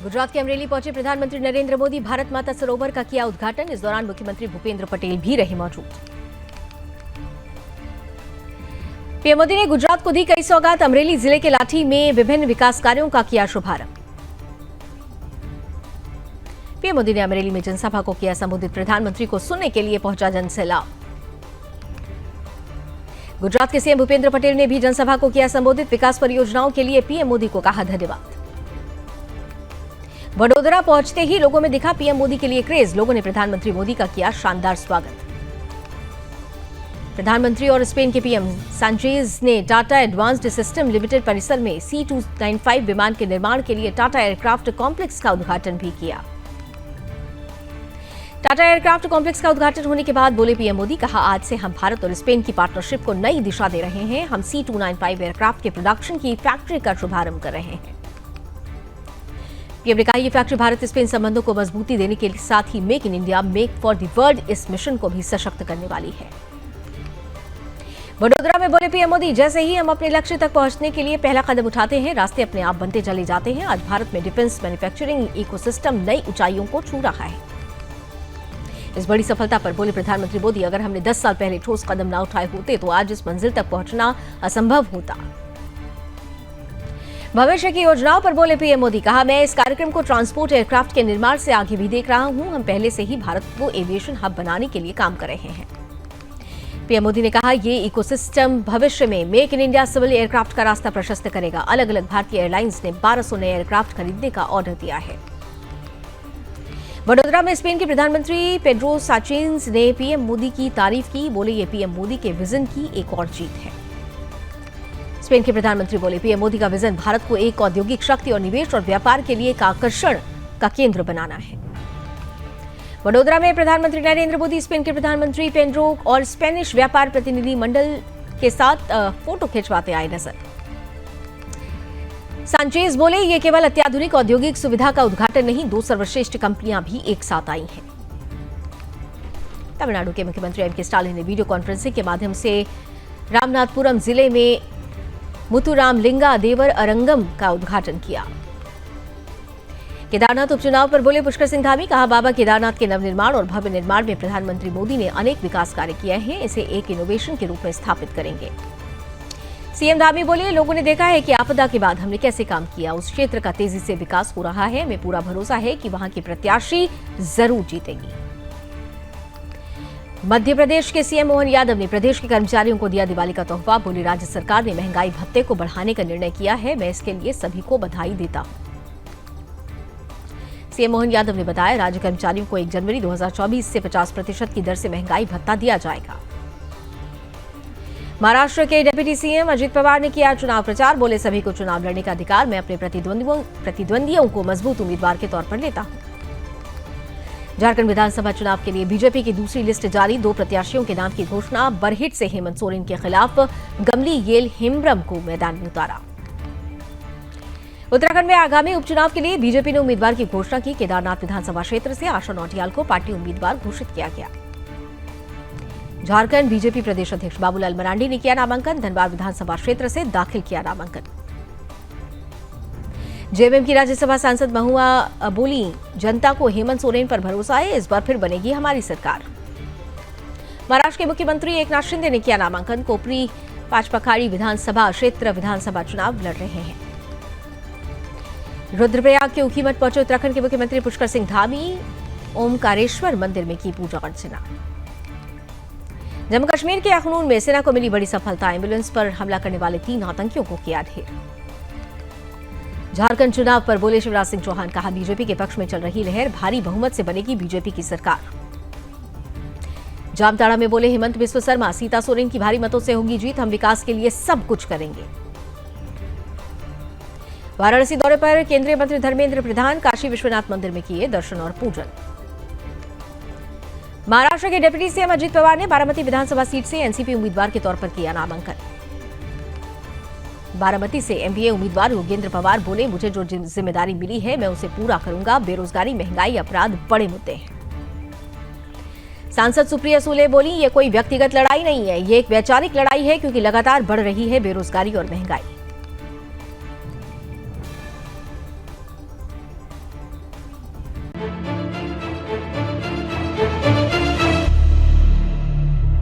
गुजरात के अमरेली पहुंचे प्रधानमंत्री नरेंद्र मोदी। भारत माता सरोवर का किया उद्घाटन। इस दौरान मुख्यमंत्री भूपेंद्र पटेल भी रहे मौजूद। पीएम मोदी ने गुजरात को दी कई सौगात। अमरेली जिले के लाठी में विभिन्न विकास कार्यों का किया शुभारंभ। पीएम मोदी ने अमरेली में जनसभा को किया संबोधित। प्रधानमंत्री को सुनने के लिए पहुंचा जनसैलाब। गुजरात के सीएम भूपेंद्र पटेल ने भी जनसभा को किया संबोधित। विकास परियोजनाओं के लिए पीएम मोदी को कहा धन्यवाद। वडोदरा पहुंचते ही लोगों में दिखा पीएम मोदी के लिए क्रेज। लोगों ने प्रधानमंत्री मोदी का किया शानदार स्वागत। प्रधानमंत्री और स्पेन के पीएम सांचेज ने टाटा एडवांस्ड सिस्टम लिमिटेड परिसर में C295 विमान के निर्माण के लिए टाटा एयरक्राफ्ट कॉम्प्लेक्स का उद्घाटन भी किया। टाटा एयरक्राफ्ट कॉम्प्लेक्स का उद्घाटन होने के बाद बोले पीएम मोदी, कहा आज से हम भारत और स्पेन की पार्टनरशिप को नई दिशा दे रहे हैं। हम C295 एयरक्राफ्ट के प्रोडक्शन की फैक्ट्री का शुभारंभ कर रहे हैं। पीएम ने कहा यह फैक्ट्री भारत स्पेन संबंधों को मजबूती देने के साथ ही make in India make for the world इस मिशन को भी सशक्त करने वाली है। वडोदरा में बोले पीएम मोदी, जैसे ही हम अपने लक्ष्य तक पहुंचने के लिए पहला कदम उठाते हैं, रास्ते अपने आप बनते चले जाते हैं। आज भारत में डिफेंस मैन्युफैक्चरिंग इकोसिस्टम नई ऊंचाइयों को छू रहा है। इस बड़ी सफलता पर बोले प्रधानमंत्री मोदी, अगर हमने 10 साल पहले ठोस कदम न उठाए होते तो आज इस मंजिल तक पहुंचना असंभव होता। भविष्य की योजनाओं पर बोले पीएम मोदी, कहा मैं इस कार्यक्रम को ट्रांसपोर्ट एयरक्राफ्ट के निर्माण से आगे भी देख रहा हूं। हम पहले से ही भारत को एविएशन हब बनाने के लिए काम कर रहे हैं। पीएम मोदी ने कहा ये इकोसिस्टम भविष्य में make in India civil aircraft का रास्ता प्रशस्त करेगा। अलग अलग भारतीय एयरलाइंस ने 1200 नए एयरक्राफ्ट खरीदने का ऑर्डर दिया है। वडोदरा में स्पेन के प्रधानमंत्री पेड्रो साचेंज ने पीएम मोदी की तारीफ की। बोले ये पीएम मोदी के विजन की एक और जीत है। स्पेन के प्रधानमंत्री बोले पीएम मोदी का विजन भारत को एक औद्योगिक शक्ति और निवेश और व्यापार के लिए एक आकर्षण का केंद्र बनाना है। वडोदरा में प्रधानमंत्री नरेंद्र मोदी स्पेन के प्रधानमंत्री पेड्रो और स्पेनिश व्यापार प्रतिनिधि मंडल के साथ फोटो खिंचवाते आए नजर। सांचेज बोले ये केवल अत्याधुनिक औद्योगिक सुविधा का उद्घाटन नहीं, 2 सर्वश्रेष्ठ कंपनियां भी एक साथ आई हैं। तमिलनाडु के मुख्यमंत्री एम के स्टालिन ने वीडियो कॉन्फ्रेंसिंग के माध्यम से रामनाथपुरम जिले में मुथुरामलिंगा देवर अरंगम का उद्घाटन किया। केदारनाथ उपचुनाव पर बोले पुष्कर सिंह धामी, कहा बाबा केदारनाथ के नवनिर्माण और भव्य निर्माण में प्रधानमंत्री मोदी ने अनेक विकास कार्य किए हैं। इसे एक इनोवेशन के रूप में स्थापित करेंगे। सीएम धामी बोले लोगों ने देखा है कि आपदा के बाद हमने कैसे काम किया। उस क्षेत्र का तेजी से विकास हो रहा है। हमें पूरा भरोसा है कि वहां की प्रत्याशी जरूर जीतेंगी। मध्य प्रदेश के सीएम मोहन यादव ने प्रदेश के कर्मचारियों को दिया दिवाली का तोहफा। बोले राज्य सरकार ने महंगाई भत्ते को बढ़ाने का निर्णय किया है। मैं इसके लिए सभी को बधाई देता हूं। सीएम मोहन यादव ने बताया राज्य कर्मचारियों को 1 जनवरी 2024 से 50% की दर से महंगाई भत्ता दिया जाएगा। महाराष्ट्र के डिप्टी सीएम अजित पवार ने किया चुनाव प्रचार। बोले सभी को चुनाव लड़ने का अधिकार। मैं अपने प्रतिद्वंदियों को मजबूत उम्मीदवार के तौर पर लेता हूं। झारखंड विधानसभा चुनाव के लिए बीजेपी की दूसरी लिस्ट जारी। 2 प्रत्याशियों के नाम की घोषणा। बरहिट से हेमंत सोरेन के खिलाफ गमली येल हेम्ब्रम को मैदान में उतारा। उत्तराखंड में आगामी उपचुनाव के लिए बीजेपी ने उम्मीदवार की घोषणा की। केदारनाथ विधानसभा क्षेत्र से आशा नौटियाल को पार्टी उम्मीदवार घोषित किया गया। झारखंड बीजेपी प्रदेश अध्यक्ष बाबूलाल मरांडी ने किया नामांकन। धनबाद विधानसभा क्षेत्र से दाखिल किया नामांकन। जेएमएम की राज्यसभा सांसद महुआ बोली जनता को हेमंत सोरेन पर भरोसा है। इस बार फिर बनेगी हमारी सरकार। महाराष्ट्र के मुख्यमंत्री एकनाथ शिंदे ने किया नामांकन। कोपरी पाचपखाड़ी विधानसभा क्षेत्र विधानसभा चुनाव लड़ रहे हैं। रुद्रप्रयाग के ऊखीमठ पहुंचे उत्तराखंड के मुख्यमंत्री पुष्कर सिंह धामी। ओमकारेश्वर मंदिर में की पूजा अर्चना। जम्मू कश्मीर के अखनूर में सेना को मिली बड़ी सफलता। एम्बुलेंस पर हमला करने वाले 3 आतंकियों को किया ढेर। झारखंड चुनाव पर बोले शिवराज सिंह चौहान, कहा बीजेपी के पक्ष में चल रही लहर। भारी बहुमत से बनेगी बीजेपी की सरकार। जामताड़ा में बोले हेमंत बिस्व शर्मा, सीता सोरेन की भारी मतों से होगी जीत। हम विकास के लिए सब कुछ करेंगे। वाराणसी दौरे पर केंद्रीय मंत्री धर्मेंद्र प्रधान काशी विश्वनाथ मंदिर में किए दर्शन और पूजन। महाराष्ट्र के डिप्टी सीएम अजित पवार ने बारामती विधानसभा सीट से एनसीपी उम्मीदवार के तौर पर किया नामांकन। बारामती से एमपीए उम्मीदवार योगेंद्र पवार बोले मुझे जो जिम्मेदारी मिली है मैं उसे पूरा करूंगा। बेरोजगारी, महंगाई, अपराध बड़े मुद्दे हैं। सांसद सुप्रिया सुले बोली ये कोई व्यक्तिगत लड़ाई नहीं है, ये एक वैचारिक लड़ाई है क्योंकि लगातार बढ़ रही है बेरोजगारी और महंगाई।